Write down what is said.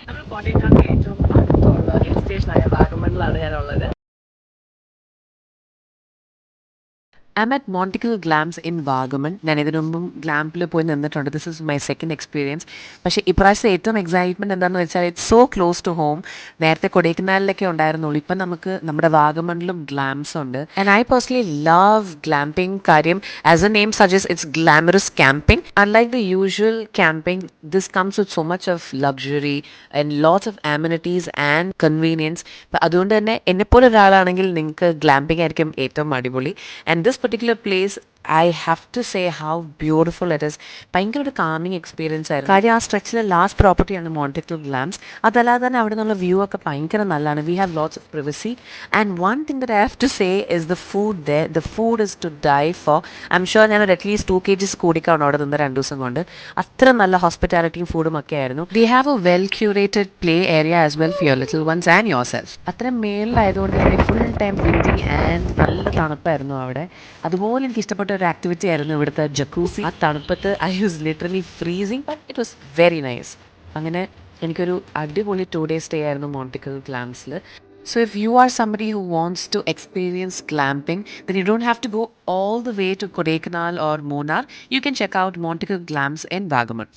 നമ്മൾ കോട്ടയത്താണ് ഏറ്റവും അടുത്തുള്ള ഹിൽ സ്റ്റേഷനായ വാഗമണ്ണിലാണ് ഞാനുള്ളത്. I'm at Monticle Glams in Vagamon. ഞാൻ ഇതിനു മുമ്പും ഗ്ലാമ്പിൽ പോയി നിന്നിട്ടുണ്ട്. This is my second experience. പക്ഷേ ഇപ്രാവശ്യത്തെ ഏറ്റവും എക്സൈറ്റ്മെൻറ്റ് എന്താണെന്ന് വെച്ചാൽ it's so close to home. നേരത്തെ കൊടൈക്കനാലിലൊക്കെ ഉണ്ടായിരുന്നുള്ളൂ. ഇപ്പം നമുക്ക് നമ്മുടെ വാഗമണിലും ഗ്ലാംസ് ഉണ്ട്. And I personally love glamping. കാര്യം as a name suggest it's glamorous camping. Unlike the usual camping, this comes with so much of luxury and lots of amenities and convenience. അതുകൊണ്ട് തന്നെ എന്നെപ്പോലെ ഒരാളാണെങ്കിൽ നിങ്ങൾക്ക് ഗ്ലാമ്പിംഗ് ആയിരിക്കും ഏറ്റവും അടിപൊളി. And this particular place, I have to say how beautiful it is. ഭയങ്കര ഒരു കാമിങ് എക്സ്പീരിയൻസ് ആയിരുന്നു. കാര്യം ആ സ്ട്രെച്ചിലെ ലാസ്റ്റ് പ്രോപ്പർട്ടിയാണ് മോണ്ടിക്കിൾ ഗ്ലാംസ്. അതല്ലാതെ തന്നെ അവിടെ നിന്നുള്ള വ്യൂ ഒക്കെ ഭയങ്കര നല്ലതാണ്. We have lots of privacy. And one thing that I have to say is the food there. The food is to die for. I am sure ഞാനൊരു അറ്റ്ലീസ്റ്റ് 2 kgs കൂടിക്കാണ് അവിടെ നിന്ന് 2 ദിവസം കൊണ്ട്. അത്ര നല്ല ഹോസ്പിറ്റാലിറ്റിയും ഫുഡും ഒക്കെ ആയിരുന്നു. They have A well curated play area as well for your little once and your self. അത്ര മേളിലായതുകൊണ്ട് തന്നെ ഫുൾ ടൈം വിൻഡി ആൻഡ് നല്ല തണുപ്പായിരുന്നു അവിടെ. അതുപോലെ എനിക്ക് ഇഷ്ടപ്പെട്ട ഒരു ആക്ടിവിറ്റി ആയിരുന്നു ഇവിടുത്തെ ജക്കൂസി. ആ തണുപ്പത്ത് I was literally freezing, but it was very nice. അങ്ങനെ എനിക്കൊരു അടിപൊളി 2 day സ്റ്റേ ആയിരുന്നു മോണ്ടിക്കിൾ ഗ്ലാംസിൽ. So if you are somebody who wants to experience glamping, then you don't have to go all the way to Kodaikanal or Munnar. You can check out Monticle Glams in Vagamon.